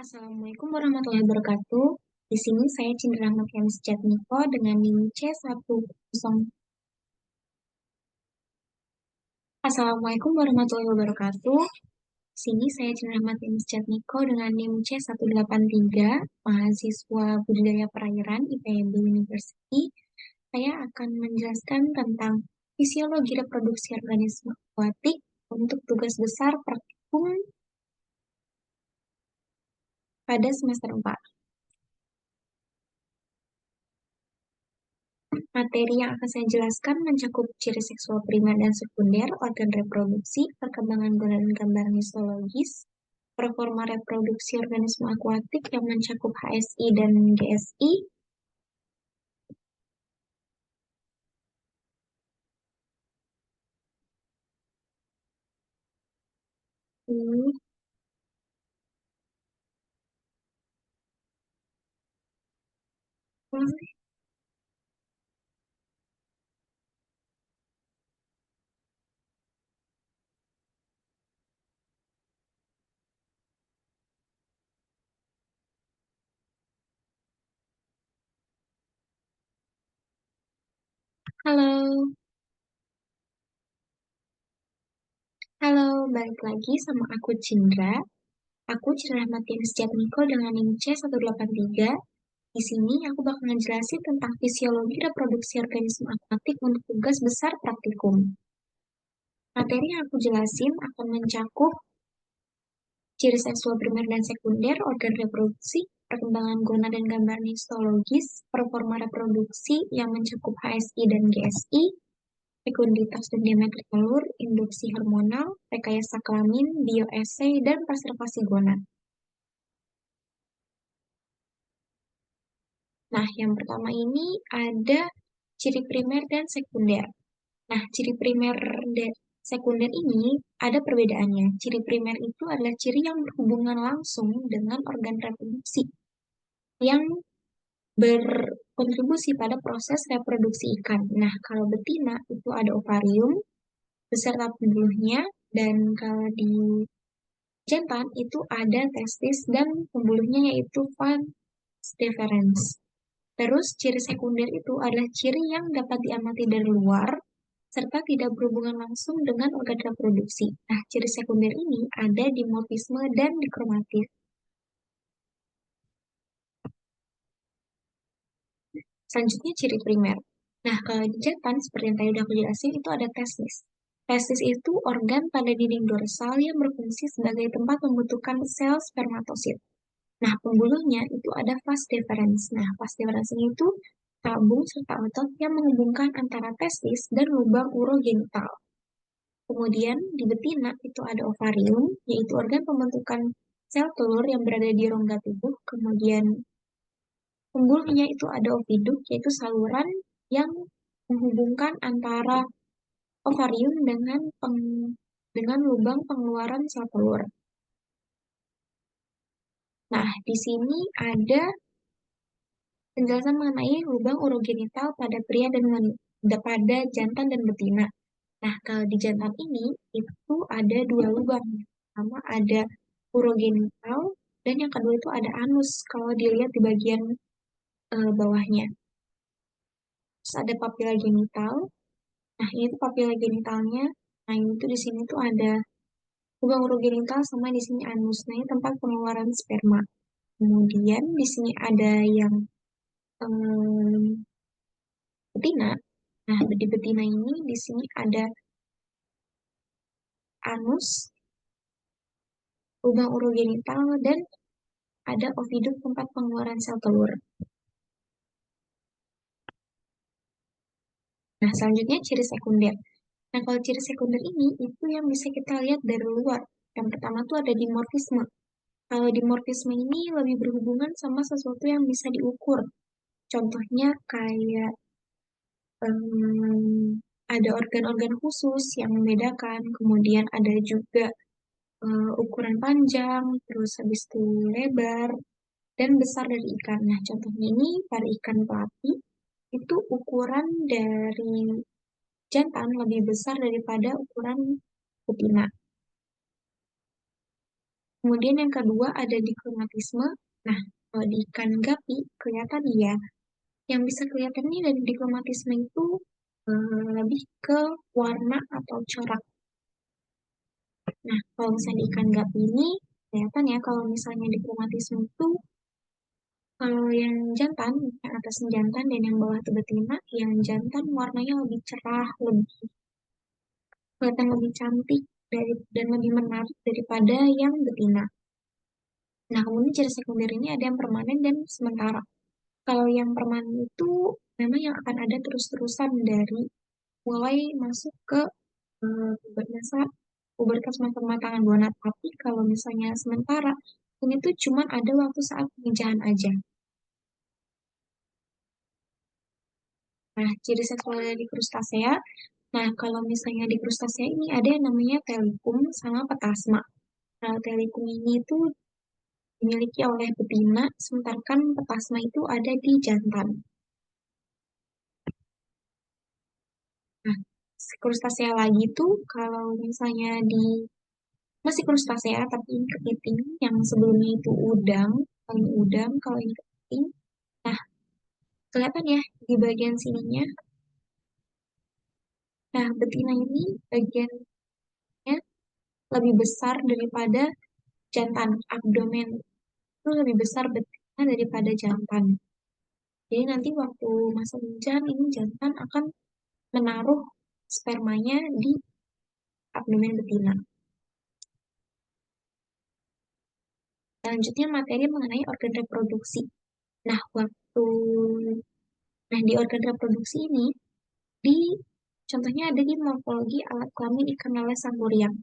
Assalamualaikum warahmatullahi wabarakatuh. Di sini saya Cindra Ahmad Yanis Jatmiko dengan NIM C10. Assalamualaikum warahmatullahi wabarakatuh. Di sini saya Cindra Ahmad Yanis Jatmiko dengan NIM C183, mahasiswa budidaya perairan IPB University. Saya akan menjelaskan tentang fisiologi reproduksi organisme akuatik untuk tugas besar praktikum pada semester 4. Materi yang akan saya jelaskan mencakup ciri seksual primer dan sekunder, organ reproduksi, perkembangan guna dan gambaran histologis, performa reproduksi organisme akuatik yang mencakup HSI dan GSI. Hmm, Halo, halo, balik lagi sama aku Cindra. Aku Cindra Matius Jatmiko dengan NIM C183. Di sini aku bakal ngejelasin tentang fisiologi reproduksi organisme akuatik untuk tugas besar praktikum. Materi yang aku jelasin akan mencakup ciri seksual primer dan sekunder, organ reproduksi, perkembangan gona dan gambaran histologis, performa reproduksi yang mencakup HSI dan GSI, fekunditas dan diameter telur, induksi hormonal, rekayasa kelamin, bioessay, dan preservasi gona. Nah, yang pertama ini ada ciri primer dan sekunder. Nah, ciri primer dan sekunder ini ada perbedaannya. Ciri primer itu adalah ciri yang berhubungan langsung dengan organ reproduksi yang berkontribusi pada proses reproduksi ikan. Nah, kalau betina itu ada ovarium beserta pembuluhnya, dan kalau di jantan itu ada testis dan pembuluhnya yaitu vas deferens. Terus ciri sekunder itu adalah ciri yang dapat diamati dari luar serta tidak berhubungan langsung dengan organ reproduksi. Nah, ciri sekunder ini ada dimorfisme dan dikromatif. Selanjutnya ciri primer. Nah, kalau di jantan, seperti yang tadi udah aku jelasin, itu ada testis. Testis itu organ pada dinding dorsal yang berfungsi sebagai tempat pembentukan sel spermatosit. Nah, pembuluhnya itu ada vas deferens. Nah, vas deferens ini itu tabung serta otot yang menghubungkan antara testis dan lubang urogenital. Kemudian di betina itu ada ovarium, yaitu organ pembentukan sel telur yang berada di rongga tubuh. Kemudian pembuluhnya itu ada oviduk, yaitu saluran yang menghubungkan antara ovarium dengan lubang pengeluaran sel telur. Nah, di sini ada penjelasan mengenai lubang urogenital pada pria dan wanita, pada jantan dan betina. Nah, kalau di jantan ini itu ada dua lubang. Pertama ada urogenital dan yang kedua itu ada anus kalau dilihat di bagian bawahnya. Terus ada papila genital. Nah, ini tuh papila genitalnya. Nah, ini tuh di sini tuh ada lubang urogenital sama di sini anus. Nah, ini tempat pengeluaran sperma. Kemudian di sini ada yang em, betina. Nah, di betina ini di sini ada anus, lubang urogenital, dan ada oviduk tempat pengeluaran sel telur. Nah, selanjutnya ciri sekunder. Nah, kalau ciri sekunder ini itu yang bisa kita lihat dari luar. Yang pertama tuh ada dimorfisme. Kalau dimorfisme ini lebih berhubungan sama sesuatu yang bisa diukur. Contohnya kayak ada organ-organ khusus yang membedakan, kemudian ada juga ukuran panjang, terus habis itu lebar, dan besar dari ikan. Nah, contohnya ini pada ikan pelapi, itu ukuran dari jantan lebih besar daripada ukuran betina. Kemudian yang kedua ada dikromatisme. Nah, kalau di ikan gapi kelihatan ya, yang bisa kelihatan nih dari dikromatisme itu lebih ke warna atau corak. Nah, kalau misalnya di ikan gapi ini kelihatan ya kalau misalnya dikromatisme itu kalau yang jantan, yang atas jantan dan yang bawah itu betina, yang jantan warnanya lebih cerah, lebih kelihatan lebih cantik dan lebih menarik daripada yang betina. Nah, kemudian ciri sekunder ini ada yang permanen dan sementara. Kalau yang permanen itu memang yang akan ada terus-terusan dari mulai masuk ke pubertas masa kematangan gonad. Tapi kalau misalnya sementara, ini tuh cuman ada waktu saat pemijahan aja. Nah, ciri seksualnya di krustasea. Nah, kalau misalnya di krustasea ini ada yang namanya telikum sama petasma. Nah, telikum ini tuh dimiliki oleh betina, sementara kan petasma itu ada di jantan. Nah, krustasea lagi tuh kalau misalnya di masih krustasea tapi ini kepiting yang sebelumnya itu udang, kalau ini udang, kalau ini kepiting. Nah, kelihatan ya di bagian sininya. Nah, betina ini bagiannya lebih besar daripada jantan. Abdomen itu lebih besar betina daripada jantan. Jadi nanti waktu masa hujan ini jantan akan menaruh spermanya di abdomen betina. Selanjutnya materi mengenai organ reproduksi. Nah, di organ reproduksi ini di contohnya ada di morfologi alat kelamin ikan lele sangkuriang.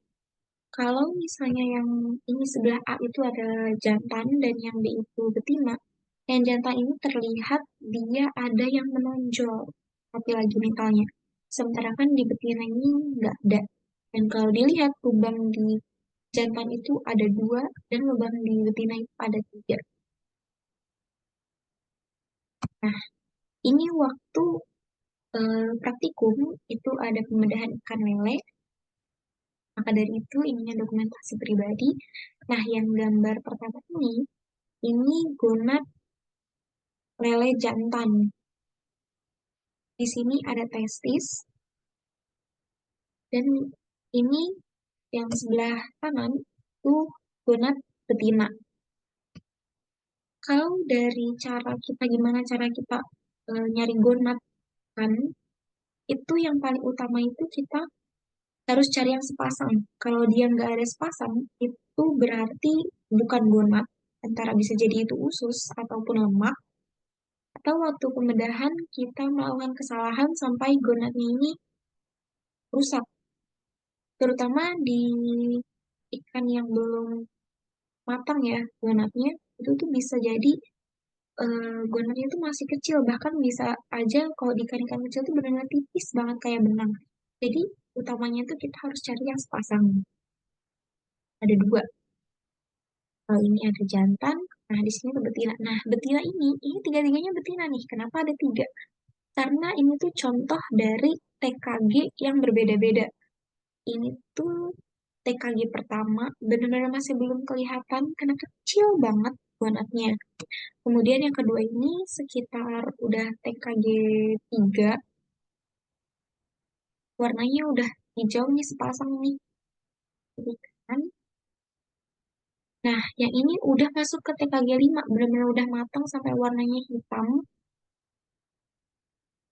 Kalau misalnya yang ini sebelah A itu ada jantan dan yang B itu betina, yang jantan ini terlihat dia ada yang menonjol tapi lagi mentalnya. Sementara kan di betina ini nggak ada. Dan kalau dilihat lubang di jantan itu ada dua dan lubang di betina itu ada tiga. Nah, ini waktu praktikum itu ada pembedahan ikan lele. Maka dari itu ininya dokumentasi pribadi. Nah, yang gambar pertama ini gonad lele jantan. Di sini ada testis dan ini yang sebelah kanan itu gonad betina. Kalau dari cara kita gimana cara kita nyari gonad kan itu yang paling utama itu kita harus cari yang sepasang. Kalau dia nggak ada sepasang, itu berarti bukan gonad. Antara bisa jadi itu usus ataupun lemak. Atau waktu pembedahan kita melakukan kesalahan sampai gonadnya ini rusak. Terutama di ikan yang belum matang ya gonadnya, itu tuh bisa jadi gonadnya itu masih kecil. Bahkan bisa aja kalau di ikan-ikan kecil tuh benar-benar tipis banget kayak benang. Jadi utamanya tuh kita harus cari yang sepasang. Ada dua. Kalau ini ada jantan, nah di sini ada betina. Nah, betina ini tiga-tiganya betina nih. Kenapa ada tiga? Karena ini tuh contoh dari TKG yang berbeda-beda. Ini tuh TKG pertama, benar-benar masih belum kelihatan karena kecil banget gonadnya. Kemudian yang kedua ini sekitar udah TKG 3, warnanya udah hijau nih sepasang nih. Kan? Nah, yang ini udah masuk ke TKG 5, benar-benar udah matang sampai warnanya hitam.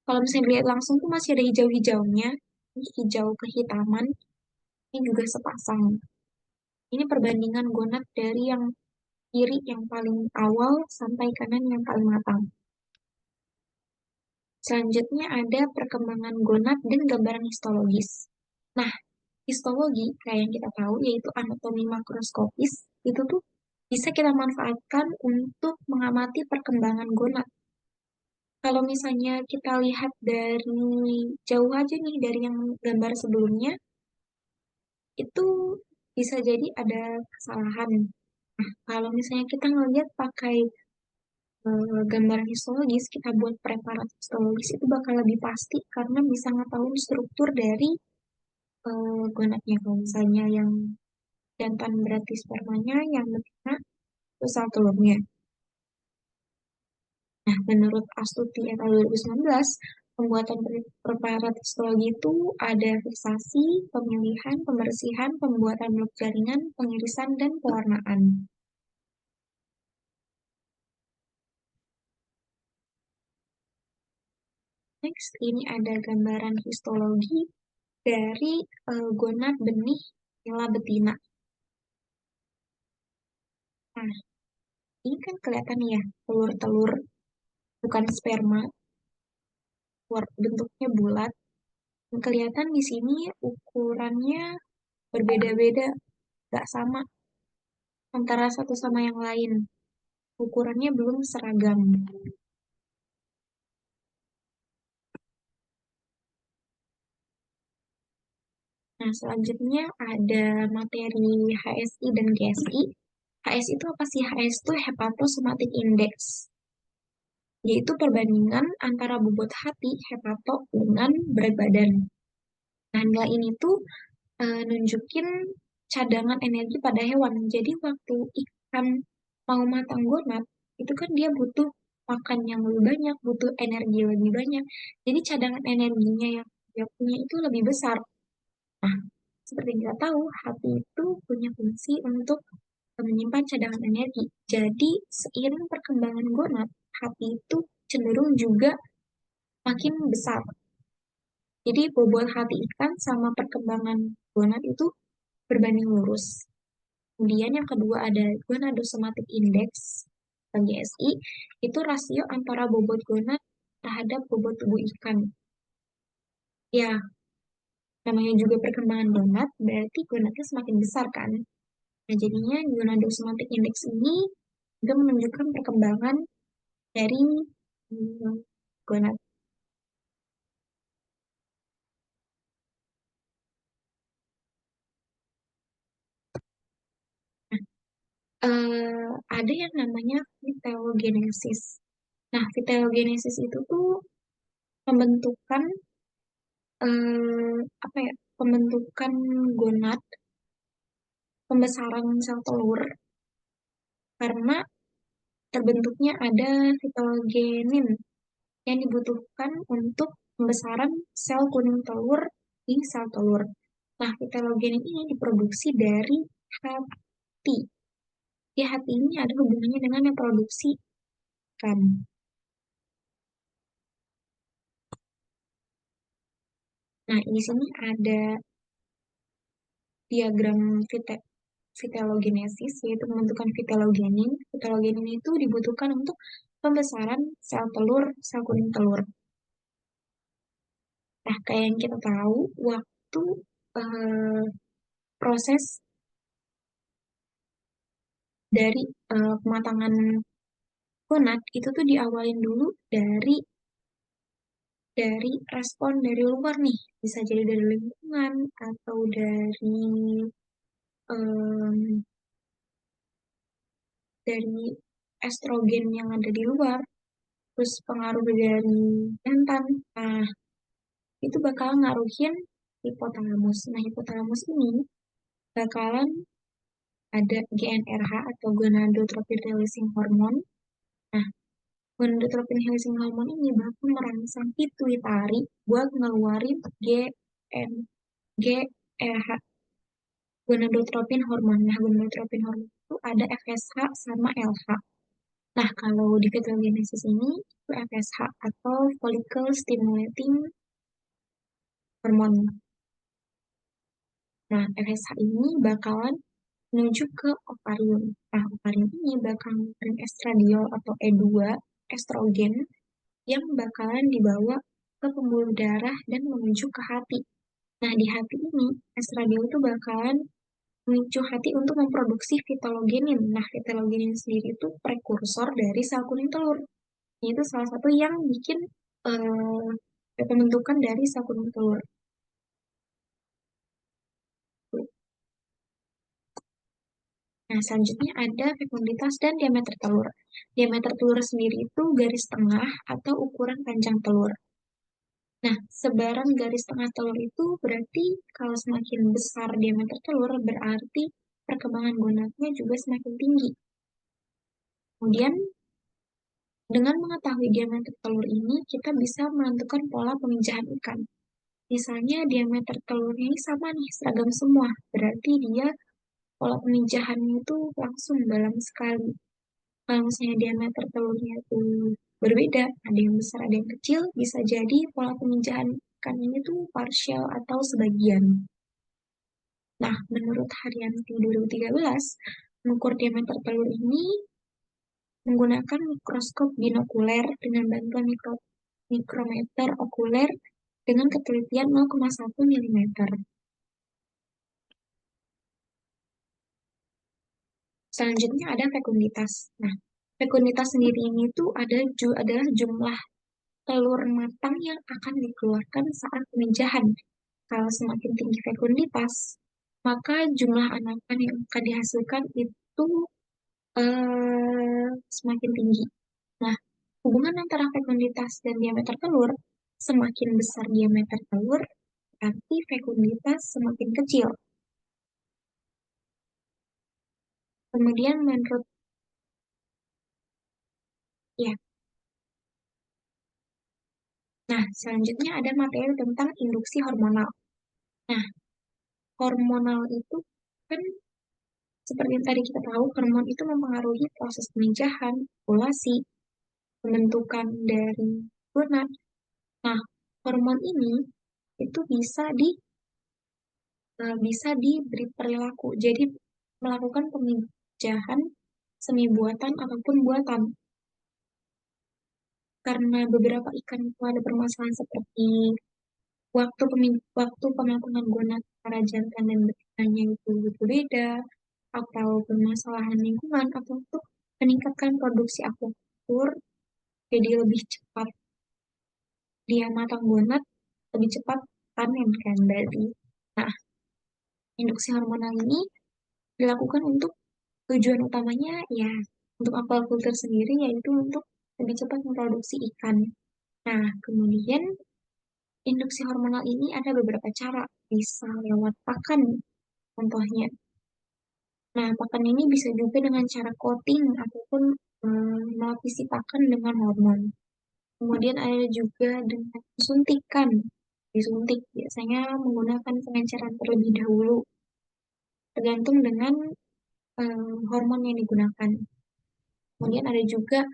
Kalau misalnya dilihat langsung tuh masih ada hijau-hijaunya, ini hijau kehitaman, ini juga sepasang. Ini perbandingan gonad dari yang kiri yang paling awal sampai kanan yang paling matang. Selanjutnya ada perkembangan gonad dan gambaran histologis. Nah, histologi kayak yang kita tahu yaitu anatomi makroskopis itu tuh bisa kita manfaatkan untuk mengamati perkembangan gonad. Kalau misalnya kita lihat dari jauh aja nih dari yang gambar sebelumnya, itu bisa jadi ada kesalahan. Nah, kalau misalnya kita ngelihat pakai gambaran histologis, kita buat preparat histologis itu bakal lebih pasti karena bisa ngetahuin struktur dari gonadnya. Kalau misalnya yang jantan berarti spermanya, yang betina itu sel telurnya. Nah, menurut Astuti et al. 2019, pembuatan preparat histologi itu ada fiksasi, pemilihan, pembersihan, pembuatan blok jaringan, pengirisan, dan pewarnaan. Next, ini ada gambaran histologi dari gonad benih nila betina. Nah, ini kan kelihatan ya, telur-telur bukan sperma, bentuknya bulat. Dan kelihatan di sini ukurannya berbeda-beda, nggak sama antara satu sama yang lain. Ukurannya belum seragam. Nah, selanjutnya ada materi HSI dan GSI. HS itu apa sih? HS itu Hepatosomatic Index, yaitu perbandingan antara bobot hati hepato dengan berat badan. Nah, nilai ini tuh nunjukin cadangan energi pada hewan. Jadi waktu ikan mau matang gonat, itu kan dia butuh makan yang lebih banyak, butuh energi lebih banyak. Jadi cadangan energinya yang dia punya itu lebih besar. Nah, seperti kita tahu, hati itu punya fungsi untuk menyimpan cadangan energi. Jadi, seiring perkembangan gonad, hati itu cenderung juga makin besar. Jadi, bobot hati ikan sama perkembangan gonad itu berbanding lurus. Kemudian yang kedua ada gonadosomatic index, GSI, itu rasio antara bobot gonad terhadap bobot tubuh ikan. Ya, namanya juga perkembangan gonad, berarti gonadnya semakin besar kan? Nah, jadinya gonadosomatic index ini juga menunjukkan perkembangan dari gonad. Ada yang namanya vitellogenesis. Nah, vitellogenesis itu tuh pembentukan apa ya? Pembentukan gonad, pembesaran sel telur karena terbentuknya ada vitellogenin yang dibutuhkan untuk pembesaran sel kuning telur di sel telur. Nah, vitellogenin ini diproduksi dari hati. Ya, hati ini ada hubungannya dengan yang produksi kan. Nah, di sini ada diagram vitellogenesis, yaitu pembentukan vitellogenin. Vitellogenin itu dibutuhkan untuk pembesaran sel telur, sel kuning telur. Nah, kayak yang kita tahu, waktu eh, proses dari pematangan gonad itu tuh diawalin dulu dari respon dari luar nih, bisa jadi dari lingkungan atau em, dari estrogen yang ada di luar, terus pengaruh dari jantan. Nah, itu bakal ngaruhin hipotalamus. Nah, hipotalamus ini bakalan ada GnRH atau gonadotropin releasing hormone. Nah, gonadotropin releasing hormone ini bakal merangsang pituitari buat ngeluarin GnRH, gonadotropin hormone. Nah, gonadotropin hormone itu ada FSH sama LH. Nah, kalau di fetogenesis ini itu FSH atau follicle stimulating hormone. Nah, FSH ini bakalan menuju ke ovarium. Nah, ovarium ini bakal ngeluarin estradiol atau E2, estrogen, yang bakalan dibawa ke pembuluh darah dan menuju ke hati. Nah, di hati ini, estradiol itu bakalan memicu hati untuk memproduksi fitologenin. Nah, fitologenin sendiri itu prekursor dari sel kuning telur. Itu salah satu yang bikin pembentukan dari sel kuning telur. Nah, selanjutnya ada fekunditas dan diameter telur. Diameter telur sendiri itu garis tengah atau ukuran panjang telur. Nah, sebaran garis tengah telur itu berarti kalau semakin besar diameter telur, berarti perkembangan gonadnya juga semakin tinggi. Kemudian, dengan mengetahui diameter telur ini, kita bisa menentukan pola pemijahan ikan. Misalnya diameter telurnya ini sama nih, seragam semua. Berarti dia pola pemijahannya itu langsung dalam sekali. Kalau misalnya diameter telurnya itu berbeda, ada yang besar, ada yang kecil, bisa jadi pola pemijahan ikan ini tuh partial atau sebagian. Nah, menurut Haryanti 2013, mengukur diameter telur ini menggunakan mikroskop binokuler dengan bantuan mikrometer okuler dengan ketelitian 0,1 mm. Selanjutnya ada fekunditas. Nah, fekunditas sendiri ini tuh adalah jumlah telur matang yang akan dikeluarkan saat pemijahan. Kalau semakin tinggi fekunditas, maka jumlah anakan yang akan dihasilkan itu semakin tinggi. Nah, hubungan antara fekunditas dan diameter telur, semakin besar diameter telur, berarti fekunditas semakin kecil. Kemudian menurut, ya, nah selanjutnya ada materi tentang induksi hormonal. Nah, hormonal itu kan seperti yang tadi kita tahu, hormon itu mempengaruhi proses pemijahan, ovulasi, pembentukan dari gonad. Nah, hormon ini itu bisa diberi perilaku. Jadi melakukan pemijahan semi buatan ataupun buatan. Karena beberapa ikan itu ada permasalahan seperti waktu pematangan gonad para jantan dan betinanya itu berbeda, atau permasalahan lingkungan, atau untuk meningkatkan produksi akuakultur, jadi lebih cepat dia matang gonad, lebih cepat panen kan berarti. Nah, induksi hormonal ini dilakukan untuk tujuan utamanya ya untuk aquaculture sendiri yaitu untuk lebih cepat memproduksi ikan. Nah, kemudian induksi hormonal ini ada beberapa cara, bisa lewat pakan contohnya. Nah, pakan ini bisa juga dengan cara coating ataupun melapisi pakan dengan hormon. Kemudian ada juga dengan suntikan. Disuntik biasanya menggunakan pengenceran terlebih dahulu, tergantung dengan hormon yang digunakan. Kemudian ada juga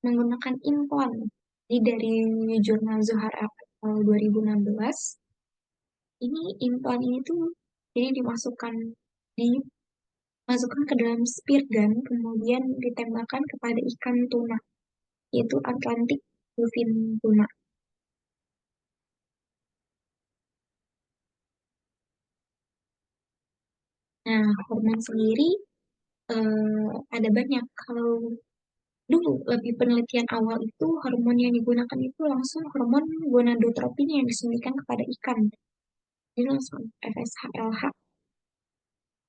menggunakan implan. Jadi dari jurnal Zohar April 2016, ini implan ini tuh jadi dimasukkan ke dalam spear gun, kemudian ditembakkan kepada ikan tuna, yaitu Atlantic bluefin tuna. Nah, hormon sendiri ada banyak. Kalau dulu lebih penelitian awal itu hormon yang digunakan itu langsung hormon gonadotropin yang disuntikan kepada ikan. Jadi langsung FSH LH.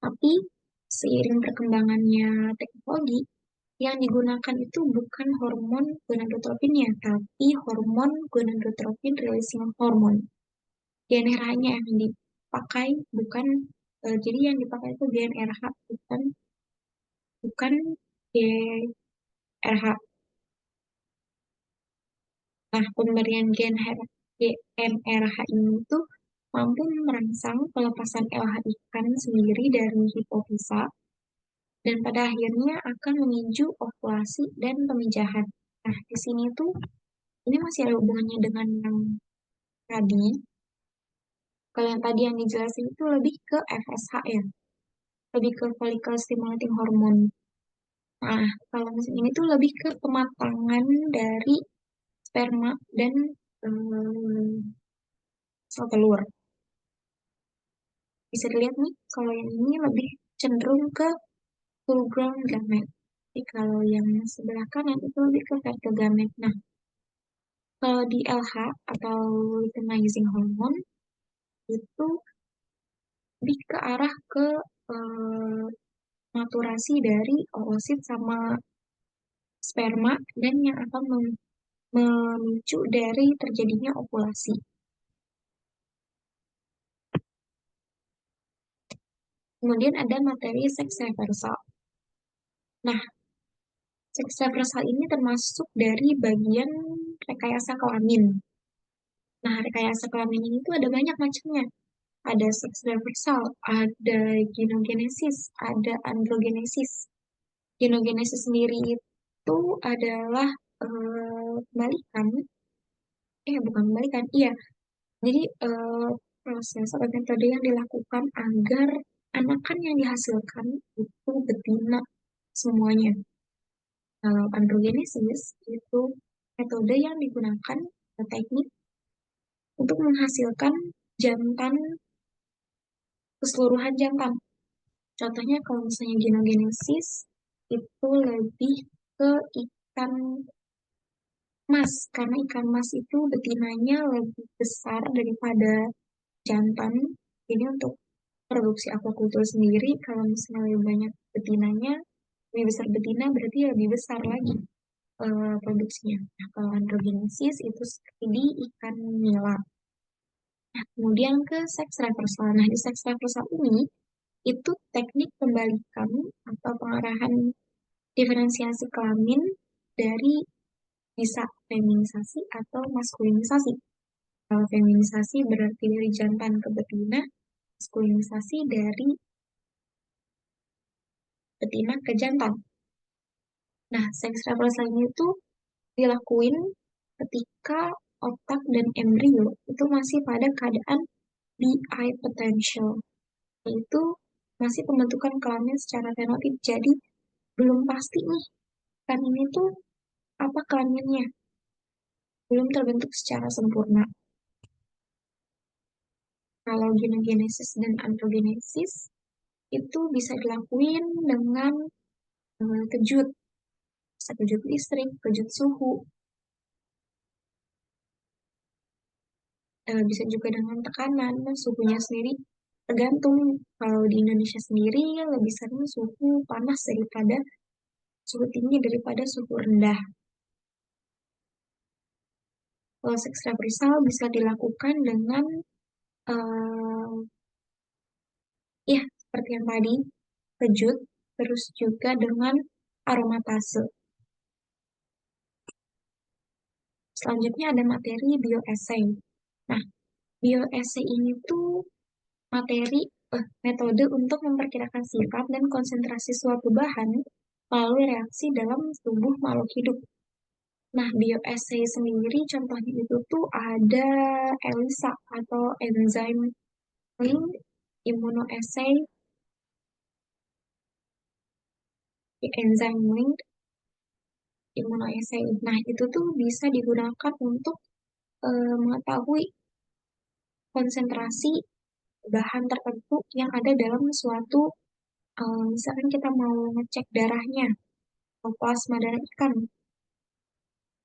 Tapi seiring perkembangannya teknologi, yang digunakan itu bukan hormon gonadotropinnya, tapi hormon gonadotropin releasing hormone. GnRH-nya yang dipakai bukan, jadi yang dipakai itu GnRH, bukan bukan GRH. Nah, pemberian GnRH ini tuh mampu merangsang pelepasan LH ikan sendiri dari hipofisa dan pada akhirnya akan memicu ovulasi dan pemijahan. Nah, di sini tuh ini masih ada hubungannya dengan yang tadi. Kalau yang tadi yang dijelasin itu lebih ke FSH ya, lebih ke follicle stimulating hormone. Nah, kalau misalnya ini tuh lebih ke pematangan dari sperma dan sel telur. Bisa dilihat nih, kalau yang ini lebih cenderung ke full grown gamete. Jadi kalau yang sebelah kanan itu lebih ke fertile gamete. Nah, kalau di LH atau luteinizing hormone itu lebih ke arah ke eh, maturasi dari oosit sama sperma dan yang akan memicu dari terjadinya ovulasi. Kemudian ada materi seks reversal. Nah, seks reversal ini termasuk dari bagian rekayasa kelamin. Nah, rekayasa kelamin ini tuh ada banyak macamnya. Ada seks reversal, ada genogenesis, ada androgenesis. Genogenesis sendiri itu adalah kebalikan, bukan kebalikan, iya. Jadi proses atau metode yang dilakukan agar anakan yang dihasilkan itu betina semuanya. Kalau androgenesis itu metode yang digunakan teknik untuk menghasilkan jantan keseluruhan jantan. Contohnya kalau misalnya genogenesis itu lebih ke ikan mas, karena ikan mas itu betinanya lebih besar daripada jantan. Ini untuk produksi aquaculture sendiri, kalau misalnya lebih banyak betinanya, lebih besar betina berarti lebih besar lagi produksinya. Nah, kalau androgenesis itu seperti di ikan nila. Nah, kemudian ke seks reversal. Nah, di seks reversal ini itu teknik pembalikan atau pengarahan diferensiasi kelamin dari bisa feminisasi atau maskulinisasi. Kalau feminisasi berarti dari jantan ke betina, maskulinisasi dari betina ke jantan. Nah, seks reversal ini tuh dilakuin ketika otak dan embrio itu masih pada keadaan DI potential, yaitu masih pembentukan kelamin secara fenotip. Jadi belum pasti nih kan ini tuh apa kelaminnya, belum terbentuk secara sempurna. Kalau genogenesis dan androgenesis itu bisa dilakuin dengan kejut, bisa kejut listrik, kejut suhu, bisa juga dengan tekanan. Suhunya sendiri tergantung. Kalau di Indonesia sendiri lebih sering suhu panas daripada suhu tinggi daripada suhu rendah. Kalau seks reversal bisa dilakukan dengan eh, ya seperti yang tadi, kejut, terus juga dengan aromatase. Selanjutnya ada materi bioessay. Nah, bioessay ini tuh materi metode untuk memperkirakan sifat dan konsentrasi suatu bahan melalui reaksi dalam tubuh makhluk hidup. Nah, bioassay sendiri contohnya itu tuh ada ELISA atau enzyme link immunoassay, enzyme link immunoassay. Nah, itu tuh bisa digunakan untuk mengetahui konsentrasi bahan tertentu yang ada dalam suatu, misalkan kita mau ngecek darahnya atau plasma darah ikan,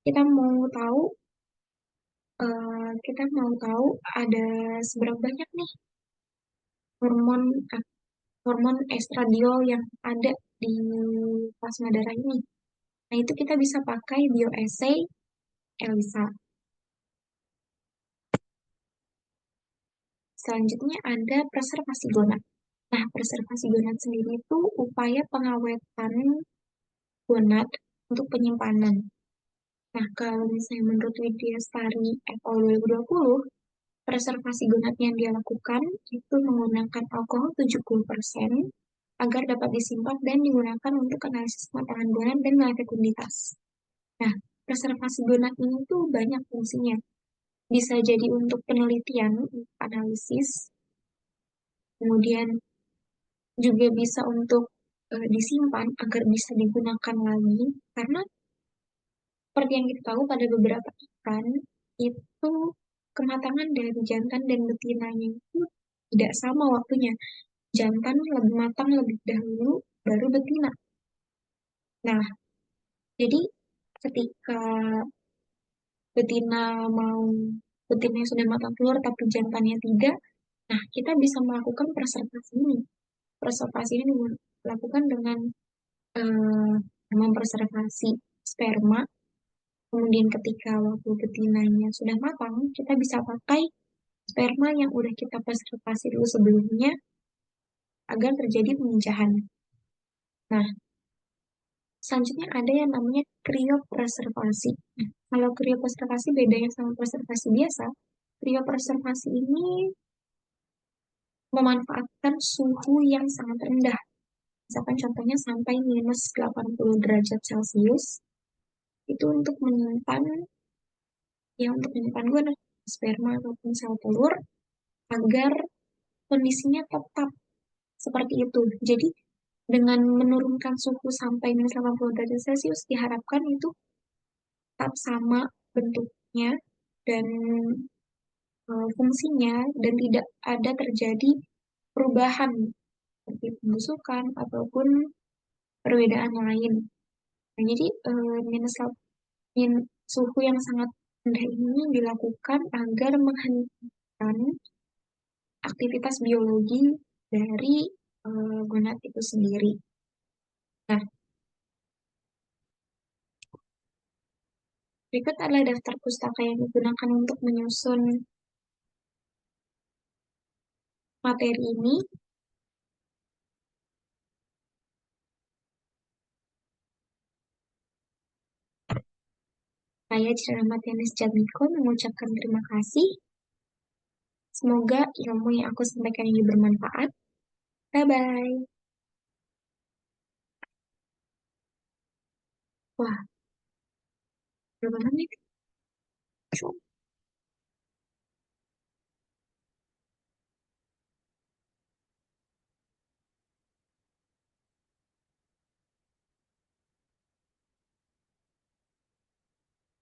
kita mau tahu kita mau tahu ada seberapa banyak nih hormon hormon estradiol yang ada di plasma darah ini. Nah, itu kita bisa pakai bioassay ELISA. Selanjutnya ada preservasi gonad. Nah, preservasi gonad sendiri itu upaya pengawetan gonad untuk penyimpanan. Nah, kalau misalnya menurut Widya Lestari et al. 2020, preservasi gonad yang dia lakukan itu menggunakan alkohol 70% agar dapat disimpan dan digunakan untuk analisis kematangan gonad dan nilai fekunditas. Nah, preservasi gonad ini tuh banyak fungsinya. Bisa jadi untuk penelitian, analisis, kemudian juga bisa untuk disimpan agar bisa digunakan lagi. Karena seperti yang kita tahu pada beberapa ikan, itu kematangan dari jantan dan betinanya itu tidak sama waktunya. Jantan lebih matang lebih dahulu, baru betina. Nah, jadi ketika betina mau betinanya sudah matang telur tapi jantannya tidak, nah kita bisa melakukan preservasi ini. Preservasi ini dilakukan dengan eh, mempreservasi sperma. Kemudian ketika waktu betinanya sudah matang, kita bisa pakai sperma yang udah kita preservasi dulu sebelumnya agar terjadi peminjahan. Nah, selanjutnya ada yang namanya kriopreservasi. Nah, kalau kriopreservasi bedanya sama preservasi biasa, kriopreservasi ini memanfaatkan suhu yang sangat rendah. Misalkan contohnya sampai minus 80 derajat Celcius, itu untuk menyimpan, ya untuk menyimpan gue sperma ataupun sel telur, agar kondisinya tetap seperti itu. Jadi, dengan menurunkan suhu sampai minus 80 derajat Celcius, diharapkan itu tetap sama bentuknya dan fungsinya, dan tidak ada terjadi perubahan seperti pembusukan ataupun perbedaan lain. Nah, jadi suhu yang sangat rendah ini dilakukan agar menghentikan aktivitas biologi dari gonad itu sendiri. Nah, berikut adalah daftar pustaka yang digunakan untuk menyusun materi ini. Saya Cirahmat Yanis Jatmiko mengucapkan terima kasih. Semoga ilmu yang aku sampaikan ini bermanfaat. Bye-bye. Wah, berapa menit?